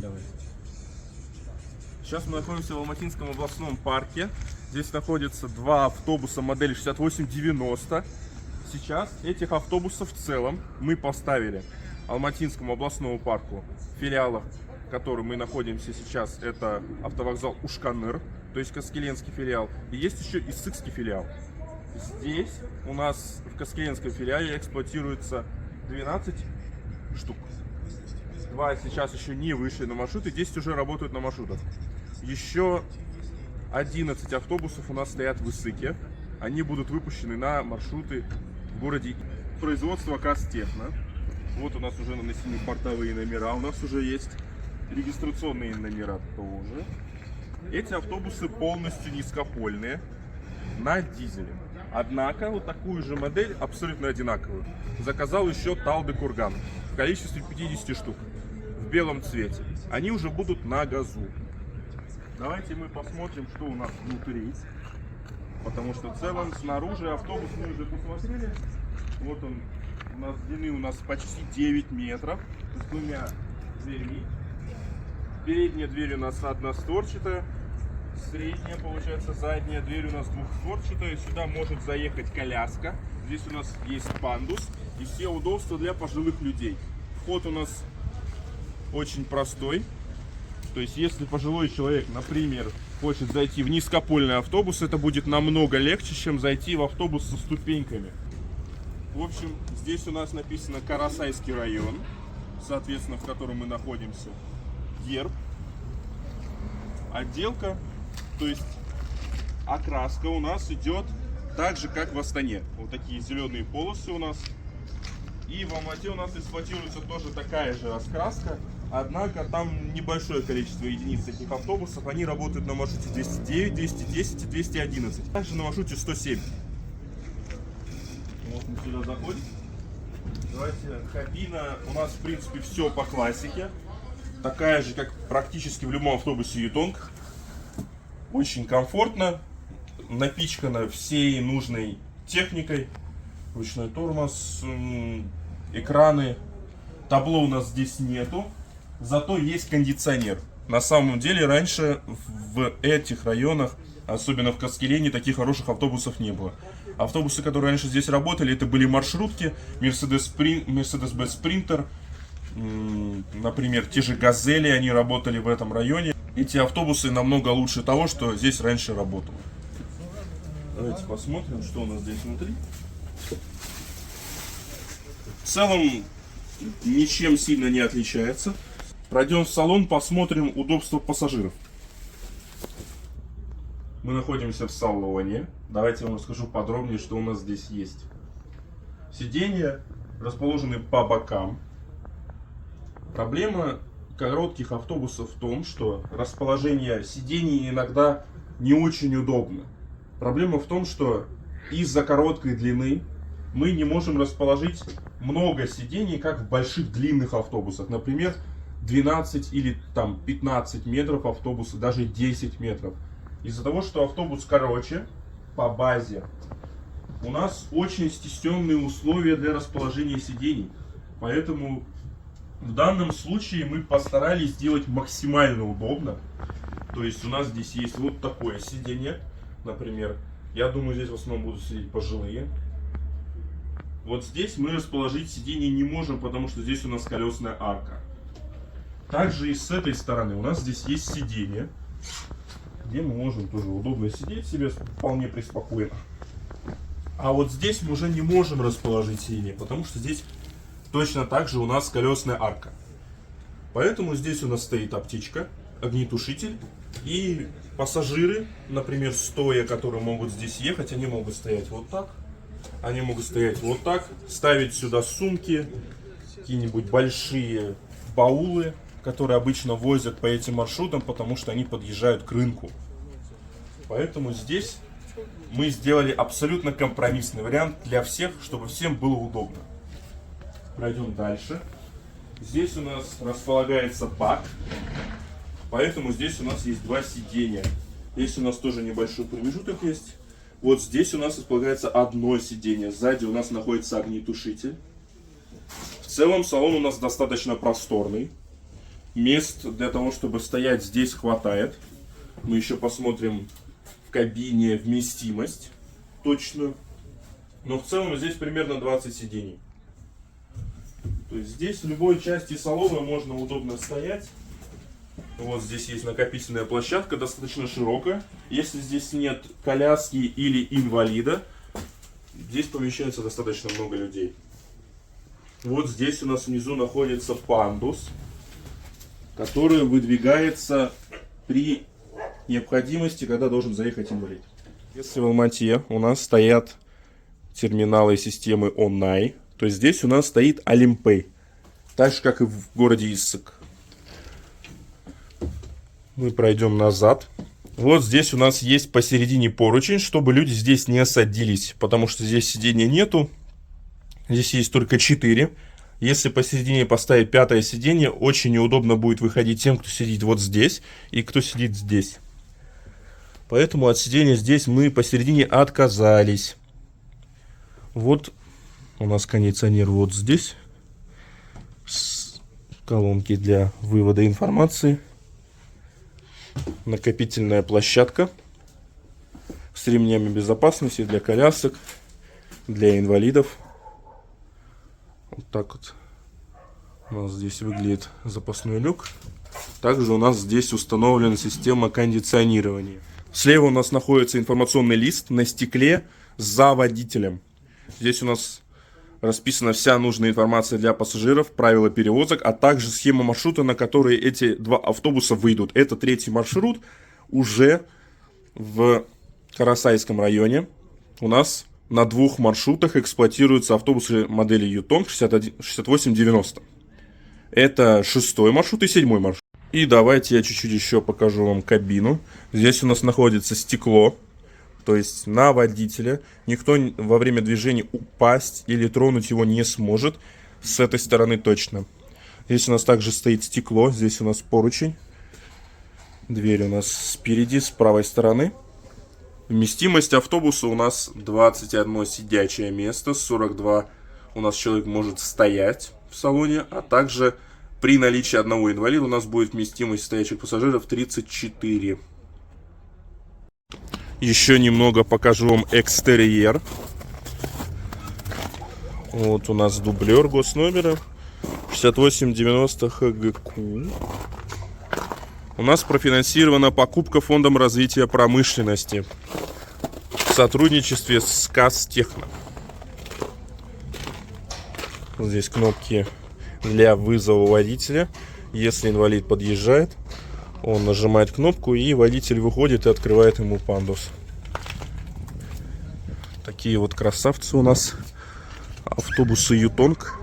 Давай. Сейчас мы находимся в Алматинском областном парке. Здесь находятся два автобуса модели 6890. Сейчас этих автобусов в целом мы поставили Алматинскому областному парку в филиалах, в котором мы находимся сейчас. Это автовокзал Ушканыр, то есть Каскеленский филиал. И есть еще Иссыкский филиал. Здесь у нас в Каскеленском филиале эксплуатируется 12 штук. Два сейчас еще не вышли на маршруты, 10 уже работают на маршрутах. Еще 11 автобусов у нас стоят в Иссыке. Они будут выпущены на маршруты в городе. Производство Кастехно. Вот у нас уже нанесены портовые номера, у нас уже есть регистрационные номера тоже. Эти автобусы полностью низкопольные, на дизеле. Однако вот такую же модель, абсолютно одинаковую, заказал еще Талды Курган в количестве 50 штук в белом цвете. Они уже будут на газу. Давайте мы посмотрим, что у нас внутри. Потому что в целом снаружи автобус мы уже посмотрели. Вот он у нас длины у нас почти 9 метров с двумя дверьми. Передняя дверь у нас одностворчатая. Средняя, получается, задняя дверь у нас двухстворчатая. Сюда может заехать коляска. Здесь у нас есть пандус и все удобства для пожилых людей. Вход у нас очень простой. То есть, если пожилой человек, например, хочет зайти в низкопольный автобус, это будет намного легче, чем зайти в автобус со ступеньками. В общем, здесь у нас написано Карасайский район, соответственно, в котором мы находимся. Герб. Отделка, то есть окраска у нас идет так же, как в Астане. Вот такие зеленые полосы у нас. И в Алмате у нас эксплуатируется тоже такая же раскраска. Однако там небольшое количество единиц этих автобусов. Они работают на маршруте 209, 210 и 211. Также на маршруте 107. Вот мы сюда заходим. Давайте, кабина у нас в принципе все по классике. Такая же, как практически в любом автобусе Ютонг. Очень комфортно. Напичкана всей нужной техникой. Ручной тормоз, экраны. Табло у нас здесь нету. Зато есть кондиционер. На самом деле раньше в этих районах, особенно в Каскелене, таких хороших автобусов не было. Автобусы, которые раньше здесь работали, это были маршрутки, Mercedes-Benz Sprinter, например, те же Газели, они работали в этом районе. Эти автобусы намного лучше того, что здесь раньше работало. Давайте посмотрим, что у нас здесь внутри. В целом ничем сильно не отличается. Пройдем в салон, посмотрим удобство пассажиров. Мы находимся в салоне. Давайте я вам расскажу подробнее, что у нас здесь есть. Сиденья расположены по бокам. Проблема коротких автобусов в том, что расположение сидений иногда не очень удобно. Проблема в том, что из-за короткой длины мы не можем расположить много сидений, как в больших длинных автобусах. Например, 12 или там 15 метров автобуса, даже 10 метров. Из-за того, что автобус короче по базе, у нас очень стесненные условия для расположения сидений. Поэтому в данном случае мы постарались сделать максимально удобно. То есть у нас здесь есть вот такое сиденье, например. Я думаю, здесь в основном будут сидеть пожилые. Вот здесь мы расположить сиденье не можем, потому что здесь у нас колесная арка. Также и с этой стороны у нас здесь есть сиденье, где мы можем тоже удобно сидеть себе вполне преспокойно. А вот здесь мы уже не можем расположить сиденье, потому что здесь точно так же у нас колесная арка. Поэтому здесь у нас стоит аптечка, огнетушитель, и пассажиры, например, стоя, которые могут здесь ехать, они могут стоять вот так. Они могут стоять вот так, ставить сюда сумки, какие-нибудь большие баулы, которые обычно возят по этим маршрутам, потому что они подъезжают к рынку. Поэтому здесь мы сделали абсолютно компромиссный вариант для всех, чтобы всем было удобно. Пройдем дальше. Здесь у нас располагается бак, поэтому здесь у нас есть два сиденья. Здесь у нас тоже небольшой промежуток есть. Вот здесь у нас располагается одно сиденье. Сзади у нас находится огнетушитель. В целом салон у нас достаточно просторный. Мест для того, чтобы стоять, здесь хватает. Мы еще посмотрим в кабине вместимость точную. Но в целом здесь примерно 20 сидений. То есть здесь в любой части салона можно удобно стоять. Вот здесь есть накопительная площадка, достаточно широкая. Если здесь нет коляски или инвалида, здесь помещается достаточно много людей. Вот здесь у нас внизу находится пандус, который выдвигается при необходимости, когда должен заехать инвалид. Если в Алмате у нас стоят терминалы системы Онай, то здесь у нас стоит Алимпэй, так же как и в городе Иссык. Мы пройдем назад. Вот здесь у нас есть посередине поручень, чтобы люди здесь не садились, потому что здесь сидения нету. Здесь есть только 4. Если посередине поставить 5-е сиденье, очень неудобно будет выходить тем, кто сидит вот здесь и кто сидит здесь. Поэтому от сидения здесь мы посередине отказались. Вот у нас кондиционер вот здесь. Колонки для вывода информации. Накопительная площадка с ремнями безопасности для колясок, для инвалидов. Вот так вот у нас здесь выглядит запасной люк. Также у нас здесь установлена система кондиционирования. Слева у нас находится информационный лист на стекле за водителем. Здесь у нас расписана вся нужная информация для пассажиров, правила перевозок, а также схема маршрута, на которые эти 2 автобуса выйдут. Это 3-й маршрут уже в Карасайском районе. У нас на 2 маршрутах эксплуатируются автобусы модели Ютонг 6890. Это 6-й маршрут и 7-й маршрут. И давайте я чуть-чуть еще покажу вам кабину. Здесь у нас находится стекло. То есть на водителя никто во время движения упасть или тронуть его не сможет. С этой стороны точно. Здесь у нас также стоит стекло. Здесь у нас поручень. Дверь у нас спереди, с правой стороны. Вместимость автобуса у нас 21 сидячее место. 42 у нас человек может стоять в салоне. А также при наличии одного инвалида у нас будет вместимость стоящих пассажиров 34. Еще немного покажу вам экстерьер. Вот у нас дублер госномера 6890 ХГК. У нас профинансирована покупка Фондом развития промышленности в сотрудничестве с Казтехно. Здесь кнопки для вызова водителя. Если инвалид подъезжает, он нажимает кнопку, и водитель выходит и открывает ему пандус. Такие вот красавцы у нас автобусы Ютонг.